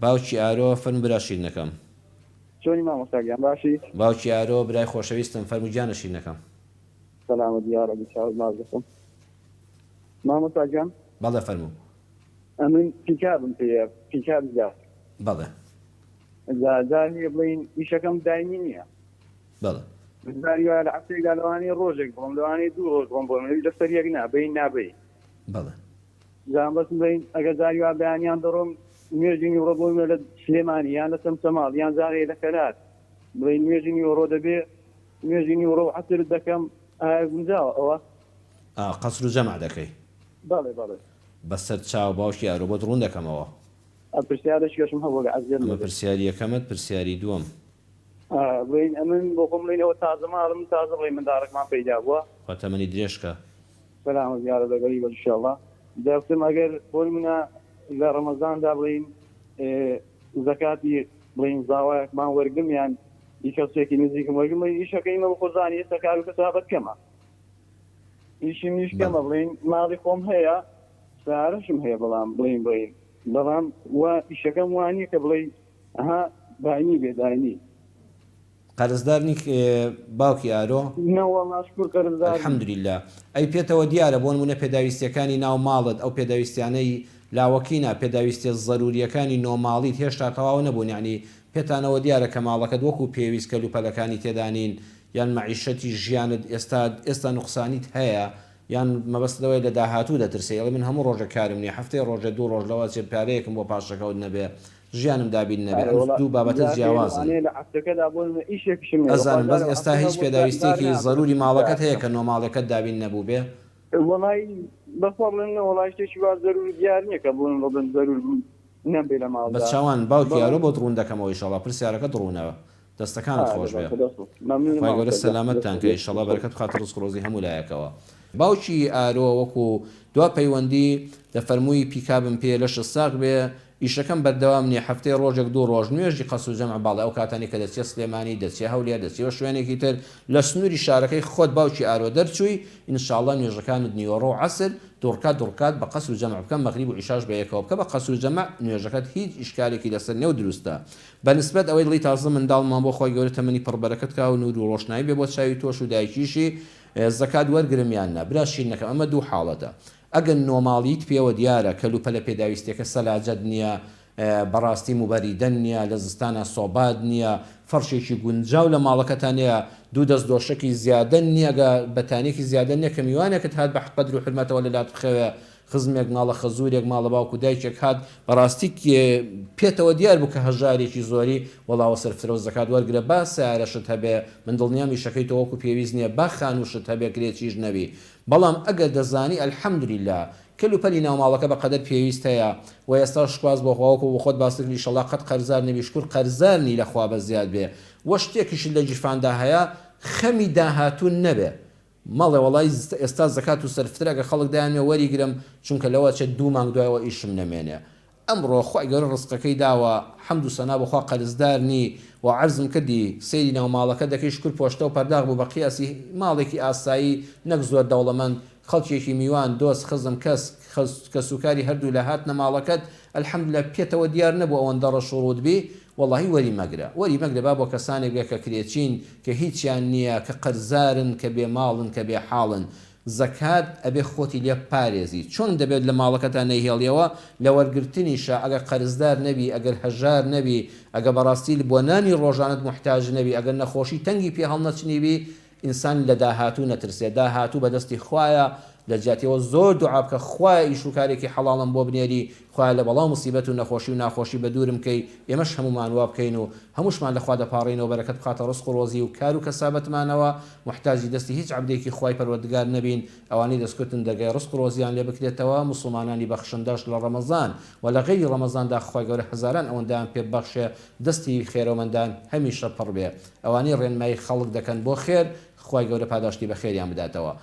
باوکی ئارۆ فەرموو برا شیرینەکەم. چۆنی مامۆستاگیان باشی؟ باوکی ئارۆ برای خۆشەویستم فەرموو گیانە شیرینەکەم. سەلامە دیارە بیچاو ناز دەکەم. مامۆستاگیان بەڵێ فەرموو. ئەمن پیکابم پێ پیکاب زیاد. بەڵێ زاری بڵین ئیشەکەم دایمی نییە. بەڵێ زاریوە لە عەسێکدا لەوانەیە ڕۆژێک بڵم لەوانەیە 2 ڕۆژ بڵم بۆم لەسەر یەک نابەی نابەی. بەڵێ زان بەسم بڵین ئەگەر زاریوە بەیانیان دەڕۆم نوێژینی ڕۆ بۆی لە سلێمانی یان لە سەمسەماڵ یان زارێ لە کەرات بڵین نوێژینی ڕۆ دەبێ نوێژینی ڕۆ عەسرت دەکەم گونجاوە ئەوە قەسر و جەمع دەکەی. بەڵێ بەڵێ بەسەر چاو باوکی ئارۆ بۆ ڕوون دەکەمەوە. پرسیارەشکەشم هەبوو لە عەزیز ئەمە پرسیاری یەکەمت پرسیاری دووەم. بڵین ئەمن بۆ خۆم بڵینەوە تازە ماڵم تازە بڵین منداڕێکمان پەیدا بووە خۆتەمەنی درێژکە. بەلامە زیارە دەگەری بە ئینشاءالله دەفتم ئەگەر بۆی منە لە ڕەمەزاندا بڵین زەکاتی بڵین زاوایەکمان وەرگم یان کەسێکی نزیکم وەرگم ئیشەکەیمە بە خۆزانی ئێستا کار و کەسابەت کەمە ئیشی نیش کەمە بڵین ماڵی خۆم هەیە سارەشم هەیە بەڵام بڵین بەڵام وا ئیشەکەم وانیە کە بڵێ ئەها باینی بێداینی قەرزدارنی باوکی ئارۆ نەوە ماشکور قەرزدار الحەمدولله ئەی پێێتەوە دیارە بۆ نمونە پێداویستیەکانی ناو ماڵت ئەو پێداویستیانەی لاوەکینە پێداویستی زەروریەکانی نۆماڵیت هێشتا تەواو نەبوون یعنی پێتانەوە دیارە کە ماڵەکەت وەکو پێویست کەلوپەلەکانی تێدانین یان مەعیشەتی ژیانت ئێستا نوقسانیت هەیە یان مەبەستەوەی لە داهاتوو دەترسێ من هەموو ڕۆژە کارم نیە هەفتەی ڕۆژە 2 ڕۆژ لەوە چێ پارەیەکم بۆ پاشەکەوت نەبێ ژیانم دابین نەبێ دوو بابەتە جیاوازن ئەزانم بەس ئێستا هیچ پێداویستێکی زەروری ماڵەکەت هەیە کە نۆماڵەکەت دابین نەبوو بێ وڵی بەخۆڵن وڵای شتێکی وا زەروری دیار نییە کە بوون ڕۆبن زەرور نەبێ لە ماڵ بە چاوان باوکی ئارۆ بۆ ڕوون دەکەمەوە ئیشەڵا پرسیارەکە دڕوونەوە دەستەکانت خۆش بێ خی گەورە سەلامەتتان کە ئیشەڵا بەرەکەت بخاتە ڕزق و ڕۆزی هەموو لایەکەوە. باوکی ئارۆ وەکو دوا پەیوەندی دەفەرمووی پیکابم پێ لە شساق بێ ئیشەکەم بەردەوام نیە هەفتەی ڕۆژێک 2 ڕۆژ نوێژی قەس و جەمع باڵێ ئەو کاتانی کە دەچێت سلێمانی دەچێت هەولێر دەچێت شوێنێکی تر لە سنووری شارەکەی خۆت باوکی ئارۆ دەرچووی ئینشاءڵڵا نوێژەکانت نیوەڕۆ و عەسر دوورکات بە قەس و جەمع بکەم مەغریب و عیشاش بە یەکەوە بکە بە قەس و جەمع نوێژەکەت هیچ ئیشکالێکی لەسەر نێو دروستە بەنسبەت ئەوەی دڵی تازە منداڵمان بۆ خۆی گەورە تەمەنی پڕبەرەکەت کا و نور و ڕۆشنایی بێ بۆ چاوی تۆش و دایکیشی زەکات وەرگرم یاننا برا شیرینەکەم ئەمە دوو حاڵەتە ئەگەر نۆماڵیت پێوە دیارە کەلوپەلە پێداویستێکە سەلاجەت نییە بەڕاستی موبەریدەن نییە لە زستانە سۆبات نییە فەرشێکی گونجاو لە ماڵەکەتانەیە دوو دەست دۆشەکی زیادە نییەگە بەتانێکی زیادە نییە کە میوانێکت هات بە قەدر و حرمەتەوە لەلات بخەوێ خزمێک ماڵە خەزورێک ماڵە باوکو دایکێک هات بەڕاستی پێتەوە دیار بوو کە هەژارێکی زۆری وەڵاوە سەرفترە و زەکات وەرگرە با سیارەشت هەبێ من دڵنیامی شەکەی تەوەکو پێویست نییە با خانووشت هەبێ کرێکیش نەبی بەڵام ئەگەر دەزانی الحەمدولله کەلوپەلی ناوماڵەکە بە قەدەر پێویست هەیە و ئێستا شکواز بۆ خواوەکو بۆ خۆت باسکردی شەڵا قەت قەرزار نەبی شکر قەرزارنی لەخوا بە زیاد بێ وە شتێکیش لە جیرفاندا هەیە خەمی داهاتوون نەبێ ماڵێ وڵی ئێستا زەکات و سەرفترەکە خەڵک دایانێ وەریگرم چونکە لەوە چێت 2 مانگ دوایەوە ئیشم نەمێنێ ئەمڕۆ خی گەورە ڕزقەکەی داوە حەمد و سەنا بەخوا قەرزدارنی و عەرزم کردی سەیری ناوماڵەکە دەکەی شکر پۆشتە و پەرداغ بوو بە قیاسی ماڵێکی ئاسایی نەک زۆر دەوڵەمەند خەڵکێکی میوان دۆست خزم کە سوکاری هەردوو لە هات نەماڵەکەت الحەمدولله پێتەوە دیار نەبوو ئەوەندە ڕەشوڕوت بی واللهی وەری مەگرە با بۆ کەسانێک بێ کە کرێچین کە هیچیان نییە کە قەرزارن کە بێ ماڵن کە بێ حاڵن زەکات ئەبێ خۆتی لێ پارێزی چۆن دەبێت لە ماڵەکەتان نەیهێڵیەوە لە وەرگرتنیشە ئەگەر قەرزدار نەبی ئەگەر هەژار نەبی ئەگە بەڕاستی بۆ نانی ڕۆژانت محتاج نەبی ئەگەر نەخۆشی تەنگی پێ هەڵنەچنیبی ئینسان لە داهاتوو نەترسێ داهاتوو بەدەستی خوایە لە جاتیەوە زۆر دوعا بکە خوای ئیش و کارێکی حەڵاڵم بۆ بنێری خوای لە بەڵام مصیبەت و نەخۆشی و ناخۆشی بە دوورم کەی ئێمەش هەمومان وا بکەین و هەمووشمان لەخوا دەپاڕینەوە بەرەکەت بخاتە ڕزق و ڕۆزی و کار و کەسابەتمانەوە محتاجی دەستی هیچ عەبدێکی خوای پەروەردگار نەبین ئەوانەی دەستکوتن دەرگای ڕزق و ڕۆزیان لێ بکرێتەوە موسڵمانانی بەخشندەش لە ڕەمەزان و لە غەیری ڕەمەزاندا خوای گەورە هەزاران ئەوەندەیان پێ بەخشێ دەستی خێرەوەمەندان هەمیشە پڕ بێ ئەوانەی ڕێنمایی خەڵک دەکەن بۆ خێر خوای گەورە پاداشتی بە خێریان بداتەوە